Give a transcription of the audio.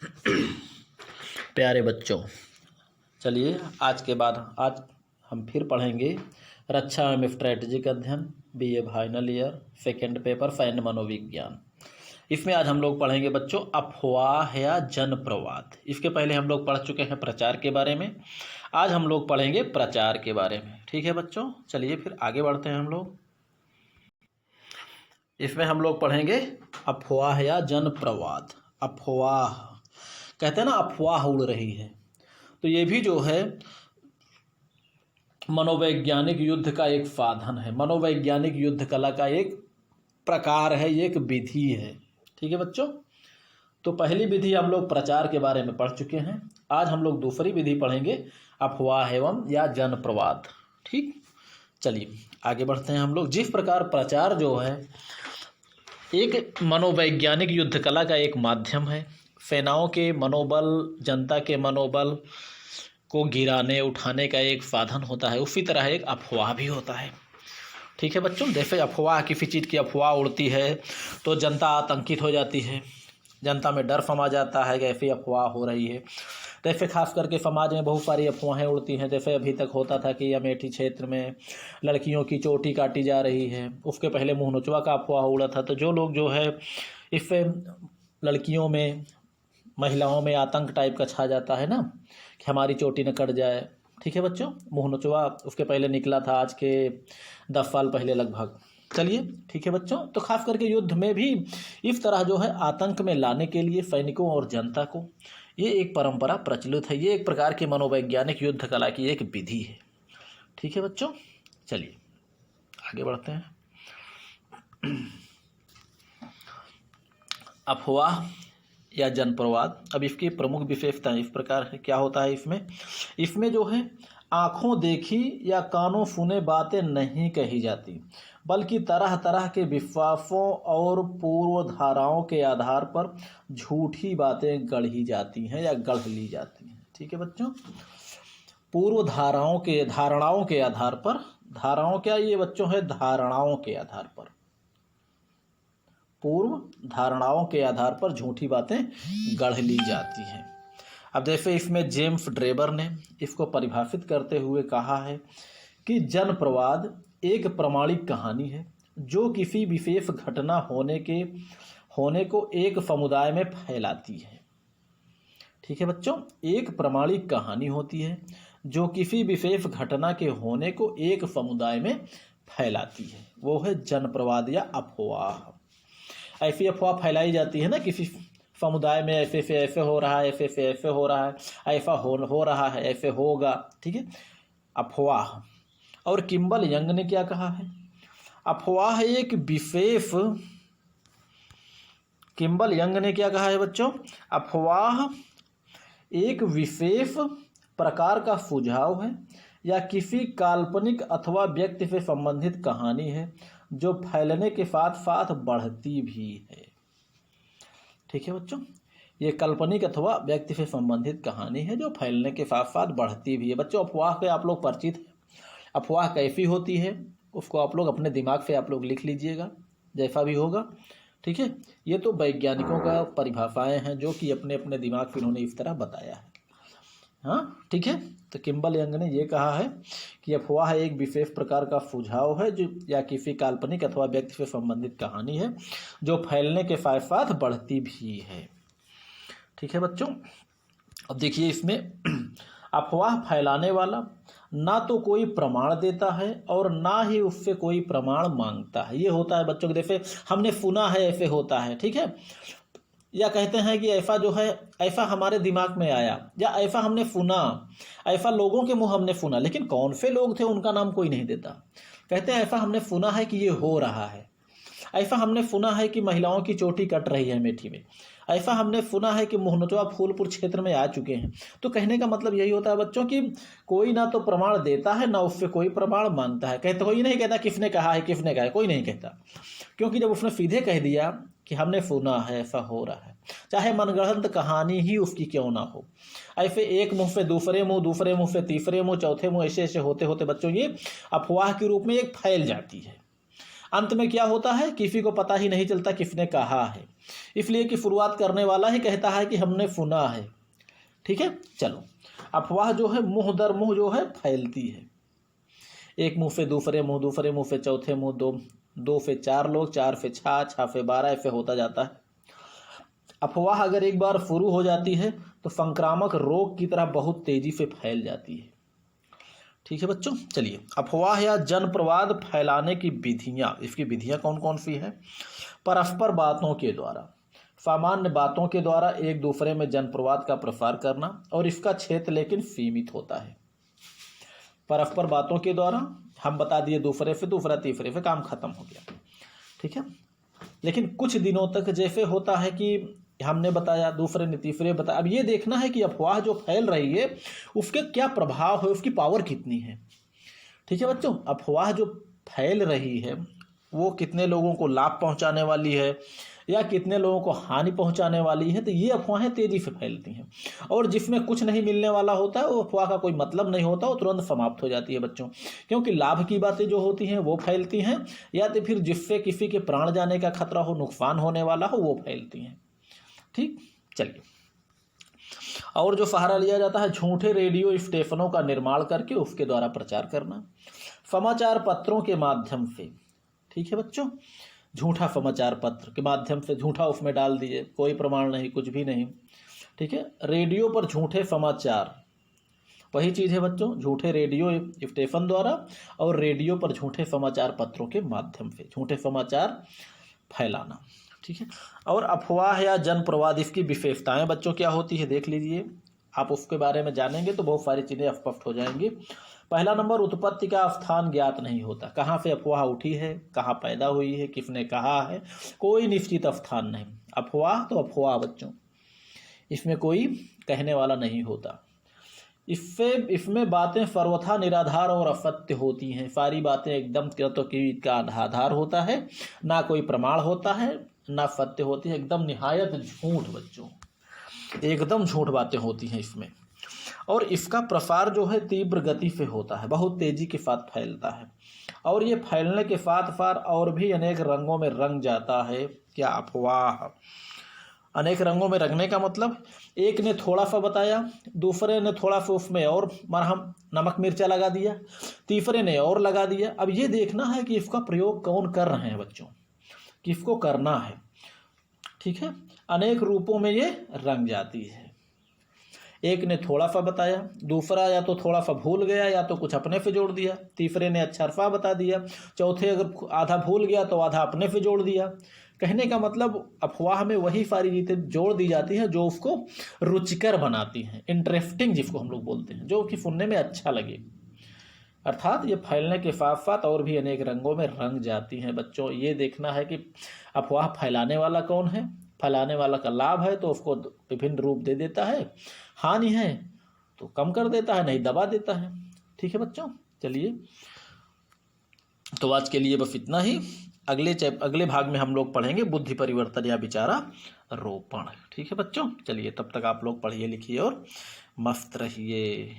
प्यारे बच्चों, चलिए आज हम फिर पढ़ेंगे रक्षा एवं स्ट्रैटेजिक अध्ययन BA final year second paper सैन्य मनोविज्ञान। इसमें आज हम लोग पढ़ेंगे बच्चों अफवाह या जनप्रवाद। इसके पहले हम लोग पढ़ चुके हैं प्रचार के बारे में। आज हम लोग पढ़ेंगे प्रचार के बारे में। ठीक है बच्चों, चलिए फिर आगे बढ़ते हैं हम लोग। इसमें हम लोग पढ़ेंगे अफवाह या जनप्रवाद। अफवाह कहते हैं ना, अफवाह उड़ रही है, तो ये भी जो है मनोवैज्ञानिक युद्ध का एक साधन है, मनोवैज्ञानिक युद्ध कला का एक प्रकार है, ये एक विधि है। ठीक है बच्चों, तो पहली विधि हम लोग प्रचार के बारे में पढ़ चुके हैं। आज हम लोग दूसरी विधि पढ़ेंगे अफवाह एवं या जनप्रवाद। ठीक, चलिए आगे बढ़ते हैं हम लोग। जिस प्रकार प्रचार जो है एक मनोवैज्ञानिक युद्ध कला का एक माध्यम है, सेनाओं के मनोबल, जनता के मनोबल को गिराने उठाने का एक साधन होता है, उसी तरह एक अफवाह भी होता है। ठीक है बच्चों, जैसे अफवाह किसी चीज़ की अफवाह उड़ती है तो जनता आतंकित हो जाती है, जनता में डर समा जाता है कि ऐसी अफवाह हो रही है। जैसे खास करके समाज में बहुत सारी अफवाहें उड़ती हैं। जैसे अभी तक होता था कि अमेठी क्षेत्र में लड़कियों की चोटी काटी जा रही है, उसके पहले मुँह नोचवा का अफवाह उड़ा था। तो जो लोग जो है इससे लड़कियों में, महिलाओं में आतंक टाइप का छा जाता है ना कि हमारी चोटी न कट जाए। ठीक है बच्चों, मुँह नोचवा उसके पहले निकला था, आज के 10 साल पहले लगभग। चलिए ठीक है बच्चों, तो खास करके युद्ध में भी इस तरह जो है आतंक में लाने के लिए सैनिकों और जनता को ये एक परंपरा प्रचलित है। ये एक प्रकार की मनोवैज्ञानिक युद्ध कला की एक विधि है। ठीक है बच्चों, चलिए आगे बढ़ते हैं। अफवाह या जनप्रवाद, अब इसकी प्रमुख विशेषताएं इस प्रकार है। क्या होता है इसमें जो है आँखों देखी या कानों सुने बातें नहीं कही जाती, बल्कि तरह तरह के विश्वासों और पूर्वधाराओं के आधार पर झूठी बातें गढ़ी जाती हैं या गढ़ ली जाती हैं। ठीक है बच्चों, पूर्वधाराओं के, धारणाओं के आधार पर, धाराओं क्या ये बच्चों है, धारणाओं के आधार पर, पूर्व धारणाओं के आधार पर झूठी बातें गढ़ ली जाती हैं। अब जैसे इसमें जेम्स ड्रेबर ने इसको परिभाषित करते हुए कहा है कि जनप्रवाद एक प्रमाणिक कहानी है जो किसी विशेष घटना होने को एक समुदाय में फैलाती है। ठीक है बच्चों, एक प्रमाणिक कहानी होती है जो किसी विशेष घटना के होने को एक समुदाय में फैलाती है, वो है जनप्रवाद या अफवाह। ऐसी अफवाह फैलाई जाती है ना, किसी समुदाय में ऐसे से ऐसे हो रहा है, ऐसे से ऐसे हो रहा है, ऐसा हो रहा है, ऐसे होगा। ठीक है, अफवाह। और किम्बल यंग ने क्या कहा है, अफवाह एक विशेष, किम्बल यंग ने क्या कहा है बच्चों, अफवाह एक विशेष प्रकार का सुझाव है या किसी काल्पनिक अथवा व्यक्ति से संबंधित कहानी है जो फैलने के साथ साथ बढ़ती भी है। ठीक है बच्चों, ये काल्पनिक अथवा व्यक्ति से संबंधित कहानी है जो फैलने के साथ साथ बढ़ती भी है। बच्चों, अफवाह से आप लोग परिचित हैं। अफवाह कैसी होती है उसको आप लोग अपने दिमाग से आप लोग लिख लीजिएगा, जैसा भी होगा। ठीक है, ये तो वैज्ञानिकों का परिभाषाएं हैं जो कि अपने अपने दिमाग से उन्होंने इस तरह बताया है। हाँ ठीक है, तो किम्बल यंग ने ये कहा है कि अफवाह एक विशेष प्रकार का सुझाव है जो या किसी काल्पनिक अथवा व्यक्ति से संबंधित कहानी है जो फैलने के साथ साथ बढ़ती भी है। ठीक है बच्चों, अब देखिए इसमें अफवाह फैलाने वाला ना तो कोई प्रमाण देता है और ना ही उससे कोई प्रमाण मांगता है। ये होता है बच्चों, जैसे हमने सुना है ऐसे होता है। ठीक है, या कहते हैं कि ऐसा जो है, ऐसा हमारे दिमाग में आया, या ऐसा हमने सुना, ऐसा लोगों के मुंह हमने सुना, लेकिन कौन से लोग थे उनका नाम कोई नहीं देता। कहते हैं ऐसा हमने सुना है कि ये हो रहा है, ऐसा हमने सुना है कि महिलाओं की चोटी कट रही है अमेठी में, ऐसा हमने सुना है कि मुँह नोचवा फूलपुर क्षेत्र में आ चुके हैं। तो कहने का मतलब यही होता है बच्चों कि कोई ना तो प्रमाण देता है ना उससे कोई प्रमाण मांगता है। कहते कोई नहीं कहता किसने कहा है, किसने कहा है, कोई नहीं कहता, क्योंकि जब उसने सीधे कह दिया कि हमने सुना है, ऐसा हो रहा है, चाहे मनगढ़ंत कहानी ही उसकी क्यों ना हो, ऐसे एक मुंह से दूसरे मुंह, दूसरे मुंह से तीसरे मुंह, चौथे मुंह, ऐसे ऐसे होते होते बच्चों ये अफवाह के रूप में एक फैल जाती है। अंत में क्या होता है, किसी को पता ही नहीं चलता किसने कहा है, इसलिए कि शुरुआत करने वाला ही कहता है कि हमने सुना है। ठीक है, चलो। अफवाह जो है मुंह दर मुंह जो है फैलती है। एक मुंह से दूसरे मुंह, दूसरे मुंह से चौथे मुंह, दो से चार लोग, चार से छः, छः से 12, ऐसे होता जाता है। अफवाह अगर एक बार शुरू हो जाती है तो संक्रामक रोग की तरह बहुत तेजी से फैल जाती है। ठीक है बच्चों, चलिए। अफवाह या जनप्रवाद फैलाने की विधियाँ, इसकी विधियाँ कौन कौन सी है? परस्पर बातों के द्वारा, सामान्य बातों के द्वारा एक दूसरे में जनप्रवाद का प्रसार करना, और इसका क्षेत्र लेकिन सीमित होता है। परस्पर बातों के द्वारा हम बता दिए दूसरे से, दूसरा तीसरे से, काम खत्म हो गया। ठीक है, लेकिन कुछ दिनों तक जैसे होता है कि हमने बताया, दूसरे ने तीसरे बताया। अब ये देखना है कि अफवाह जो फैल रही है उसके क्या प्रभाव है, उसकी पावर कितनी है। ठीक है बच्चों, अफवाह जो फैल रही है वो कितने लोगों को लाभ पहुंचाने वाली है या कितने लोगों को हानि पहुंचाने वाली है, तो ये अफवाहें तेजी से फैलती हैं। और जिसमें कुछ नहीं मिलने वाला होता है वो अफवाह का कोई मतलब नहीं होता, वो तुरंत समाप्त हो जाती है बच्चों। क्योंकि लाभ की बातें जो होती हैं वो फैलती हैं, या तो फिर जिससे किसी के प्राण जाने का खतरा हो, नुकसान होने वाला हो, वो फैलती हैं। ठीक, चलिए। और जो सहारा लिया जाता है, झूठे रेडियो स्टेशनों का निर्माण करके उसके द्वारा प्रचार करना, समाचार पत्रों के माध्यम से। ठीक है बच्चों, झूठा समाचार पत्र के माध्यम से झूठा उसमें डाल दिए, कोई प्रमाण नहीं, कुछ भी नहीं। ठीक है, रेडियो पर झूठे समाचार, वही चीज़ है बच्चों, झूठे रेडियो स्टेशन द्वारा और रेडियो पर झूठे समाचार पत्रों के माध्यम से झूठे समाचार फैलाना। ठीक है, और अफवाह या जनप्रवाद, इसकी विशेषताएं बच्चों क्या होती है देख लीजिए। आप उसके बारे में जानेंगे तो बहुत सारी चीज़ें स्पष्ट हो जाएंगी। पहला नंबर, उत्पत्ति का स्थान ज्ञात नहीं होता। कहाँ से अफवाह उठी है, कहाँ पैदा हुई है, किसने कहा है, कोई निश्चित स्थान नहीं। अफवाह तो अफवाह बच्चों, इसमें कोई कहने वाला नहीं होता। इसमें बातें सर्वथा निराधार और असत्य होती हैं। सारी बातें एकदम तो कि इसका आधार होता है, ना कोई प्रमाण होता है, ना सत्य होती है, एकदम निहायत झूठ बच्चों, एकदम झूठ बातें होती हैं इसमें। और इसका प्रसार जो है तीव्र गति से होता है, बहुत तेजी के साथ फैलता है, और ये फैलने के साथ साथ और भी अनेक रंगों में रंग जाता है। क्या अफवाह? अनेक रंगों में रंगने का मतलब, एक ने थोड़ा सा बताया, दूसरे ने थोड़ा सा उसमें और मरहम नमक मिर्चा लगा दिया, तीसरे ने और लगा दिया। अब ये देखना है कि इसका प्रयोग कौन कर रहे हैं बच्चों, किसको करना है। ठीक है, अनेक रूपों में ये रंग जाती है। एक ने थोड़ा सा बताया, दूसरा या तो थोड़ा सा भूल गया या तो कुछ अपने से जोड़ दिया, तीसरे ने अक्षरफा बता दिया, चौथे अगर आधा भूल गया तो आधा अपने से जोड़ दिया। कहने का मतलब, अफवाह में वही सारी चीज़ें जोड़ दी जाती हैं जो उसको रुचिकर बनाती हैं, इंटरेस्टिंग जिसको हम लोग बोलते हैं, जो कि सुनने में अच्छा लगे। अर्थात ये फैलने के साथ साथ और भी अनेक रंगों में रंग जाती हैं बच्चों। ये देखना है कि अफवाह फैलाने वाला कौन है। फैलाने वाला का लाभ है तो उसको विभिन्न रूप दे देता है, हानि है तो कम कर देता है, नहीं दबा देता है। ठीक है बच्चों, चलिए, तो आज के लिए बस इतना ही। अगले भाग में हम लोग पढ़ेंगे बुद्धि परिवर्तन या विचारारोपण। ठीक है बच्चों, चलिए तब तक आप लोग पढ़िए लिखिए और मस्त रहिए।